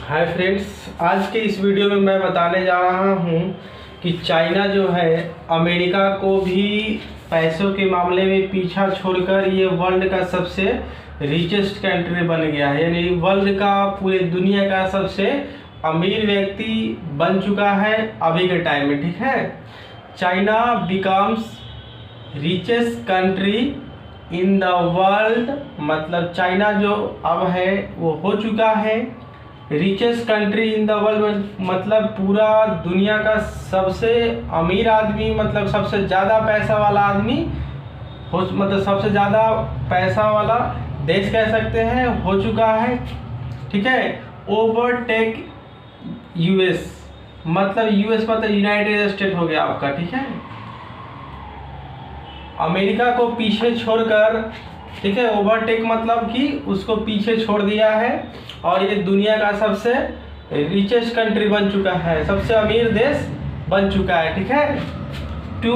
Hi friends, आज के इस वीडियो में मैं बताने जा रहा हूँ कि चाइना जो है अमेरिका को भी पैसों के मामले में पीछा छोड़कर ये वर्ल्ड का सबसे रिचेस्ट कंट्री बन गया है। यानी वर्ल्ड का, पूरे दुनिया का सबसे अमीर व्यक्ति बन चुका है अभी के टाइम में। ठीक है, China becomes richest country in the world, मतलब चाइना जो अब है वो हो चुका है richest country in the world, मतलब पूरा दुनिया का सबसे अमीर आदमी, मतलब सबसे ज़्यादा पैसा वाला आदमी हो, मतलब सबसे ज़्यादा पैसा वाला देश कह सकते हैं, हो चुका है। ठीक है, ओवरटेक यूएस, मतलब यूएस मतलब यूनाइटेड स्टेट हो गया आपका। ठीक है, अमेरिका को पीछे छोड़कर, ठीक है, ओवरटेक मतलब कि उसको पीछे छोड़ दिया है और ये दुनिया का सबसे रिचेस्ट कंट्री बन चुका है, सबसे अमीर देश बन चुका है। ठीक है, टू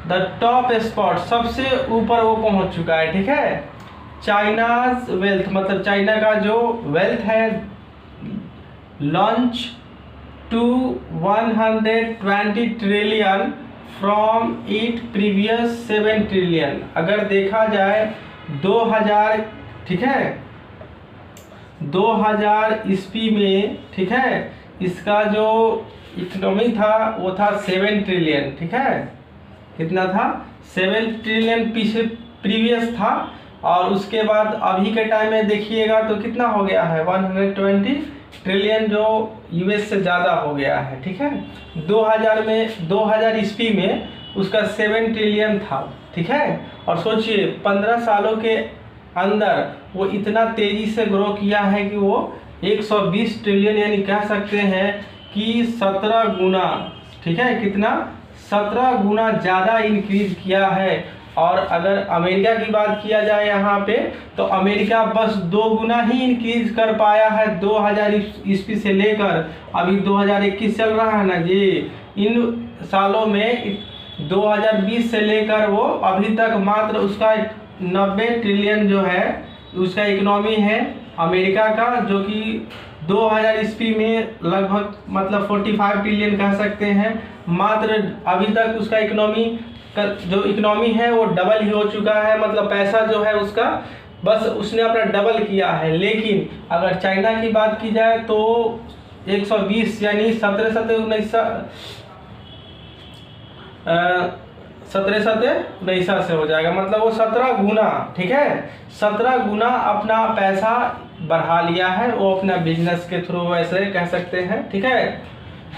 द टॉप स्पॉट, सबसे ऊपर वो पहुंच चुका है। ठीक है, चाइनाज वेल्थ, मतलब चाइना का जो वेल्थ है, launch to 120 trillion from it previous 7 trillion. अगर देखा जाए 2000, ठीक है, 2000 ईस्वी में, ठीक है, इसका जो इकोनॉमी था वो था 7 ट्रिलियन। ठीक है, कितना था? 7 ट्रिलियन पीछे प्रीवियस था, और उसके बाद अभी के टाइम में देखिएगा तो कितना हो गया है, 120 ट्रिलियन, जो यूएस से ज़्यादा हो गया है। ठीक है, 2000 ईस्वी में उसका 7 ट्रिलियन था। ठीक है, और सोचिए 15 सालों के अंदर वो इतना तेज़ी से ग्रो किया है कि वो 120 ट्रिलियन, यानी कह सकते हैं कि 17 गुना, ठीक है, कितना, 17 गुना ज़्यादा इंक्रीज किया है। और अगर अमेरिका की बात किया जाए यहाँ पे, तो अमेरिका बस 2 गुना ही इंक्रीज कर पाया है 2000 ईस्वी से लेकर अभी 2021 चल रहा है ना जी। इन सालों में 2020 से लेकर वो अभी तक मात्र उसका 90 ट्रिलियन जो है उसका इकोनॉमी है अमेरिका का, जो कि 2000 ईस्वी में लगभग मतलब 45 ट्रिलियन कह सकते हैं। मात्र अभी तक उसका जो इकोनॉमी है वो डबल ही हो चुका है, मतलब पैसा जो है उसका बस उसने अपना डबल किया है। लेकिन अगर चाइना की बात की जाए तो 120, यानी 17 से हो जाएगा, मतलब वो 17 गुना, ठीक है, 17 गुना अपना पैसा बढ़ा लिया है वो अपना बिजनेस के थ्रू, वैसे कह सकते हैं। ठीक है,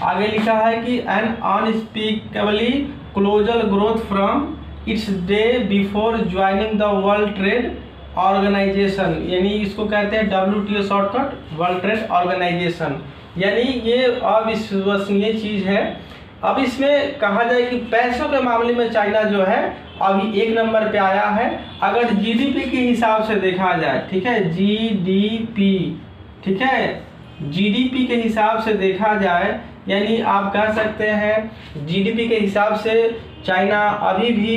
आगे लिखा है कि an unspeakably colossal growth from its day before joining the World Trade Organization, यानी इसको कहते हैं WTO shortcut, World Trade Organization, यानी ये अविश्वसनीय चीज़ है। अब इसमें कहा जाए कि पैसों के मामले में चाइना जो है अभी 1 नंबर पे आया है। अगर GDP के हिसाब से देखा जाए, ठीक है, GDP, ठीक है, GDP के हिसाब से देखा जाए, यानी आप कह सकते हैं GDP के हिसाब से चाइना अभी भी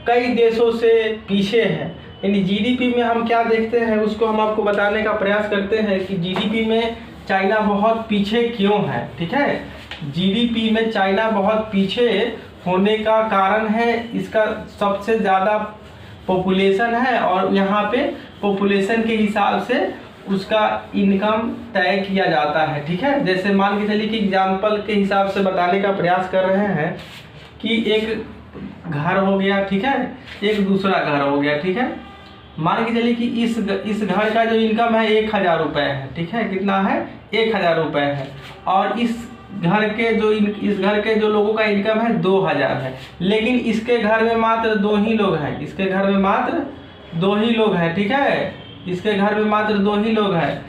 कई देशों से पीछे है। यानी GDP में हम क्या देखते हैं उसको हम आपको बताने का प्रयास करते हैं कि GDP में चाइना बहुत पीछे क्यों है। ठीक है, GDP में चाइना बहुत पीछे होने का कारण है, इसका सबसे ज़्यादा पॉपुलेशन है, और यहाँ पे पॉपुलेशन के हिसाब से उसका इनकम तय किया जाता है। ठीक है, जैसे मान के चलिए कि एग्जाम्पल के हिसाब से बताने का प्रयास कर रहे हैं कि एक घर हो गया, ठीक है, एक दूसरा घर हो गया। ठीक है, मान के चलिए कि इस घर का जो इनकम है 1000 रुपये है। ठीक है, कितना है? 1000 रुपये है, और इस घर के जो लोगों का इनकम है 2000 है, लेकिन इसके घर में मात्र 2 ही लोग हैं, इसके घर में मात्र 2 ही लोग हैं। ठीक है, इसके घर में मात्र 2 ही लोग हैं।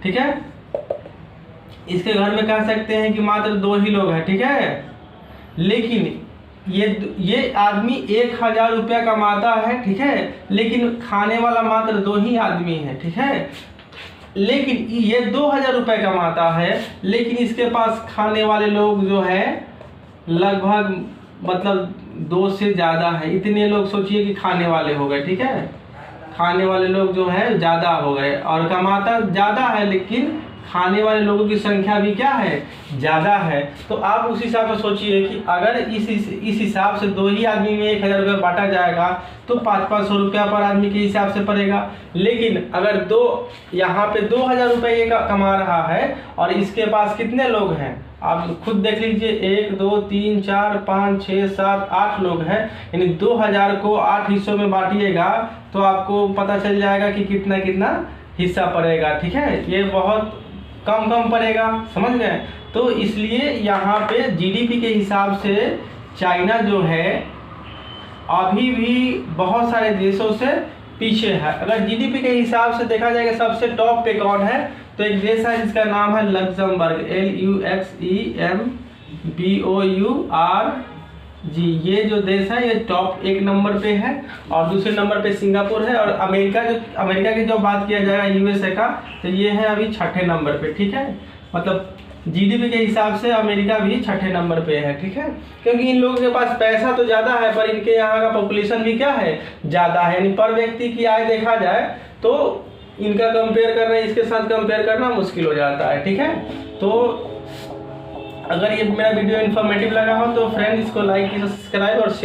ठीक है, इसके घर में कह सकते हैं कि मात्र 2 ही लोग हैं। ठीक है, लेकिन ये आदमी 1000 रुपया कमाता है। ठीक है, लेकिन खाने वाला मात्र 2 ही आदमी है। ठीक है, लेकिन ये 2000 रुपये कमाता है, लेकिन इसके पास खाने वाले लोग जो है लगभग मतलब 2 से ज़्यादा है। इतने लोग सोचिए कि खाने वाले हो गए। ठीक है, खाने वाले लोग जो है ज़्यादा हो गए, और कमाता ज़्यादा है लेकिन खाने वाले लोगों की संख्या भी क्या है, ज़्यादा है। तो आप उस हिसाब से सोचिए कि अगर इस हिसाब से 2 ही आदमी में 1000 रुपये बांटा जाएगा तो 500-500 रुपया पर आदमी के हिसाब से पड़ेगा। लेकिन अगर यहाँ पे 2000 रुपये ये कमा रहा है और इसके पास कितने लोग हैं, आप खुद देख लीजिए, 1 2 3 4 5 6 7 8 लोग हैं, यानी 2000 को 8 हिस्सों में बांटिएगा तो आपको पता चल जाएगा कि कितना कितना हिस्सा पड़ेगा। ठीक है, ये बहुत कम पड़ेगा, समझ गए। तो इसलिए यहाँ पे जीडीपी के हिसाब से चाइना जो है अभी भी बहुत सारे देशों से पीछे है। अगर जीडीपी के हिसाब से देखा जाएगा सबसे टॉप पे कौन है, तो एक देश है जिसका नाम है लग्जमबर्ग, LUXEMBOURG। ये जो देश है ये टॉप 1 नंबर पे है, और दूसरे नंबर पे सिंगापुर है, और अमेरिका की जो बात किया जाएगा यूएसए का, तो ये है अभी 6ठे नंबर पे। ठीक है, मतलब जीडीपी के हिसाब से अमेरिका भी 6ठे नंबर पे है। ठीक है, क्योंकि इन लोगों के पास पैसा तो ज़्यादा है पर इनके यहाँ का पॉपुलेशन भी क्या है, ज़्यादा है, यानी पर व्यक्ति की आय देखा जाए तो इनका कंपेयर करना इसके साथ कंपेयर करना मुश्किल हो जाता है। ठीक है, तो अगर ये मेरा वीडियो इन्फॉर्मेटिव लगा हो तो फ्रेंड इसको लाइक कीजिए, सब्सक्राइब और शेयर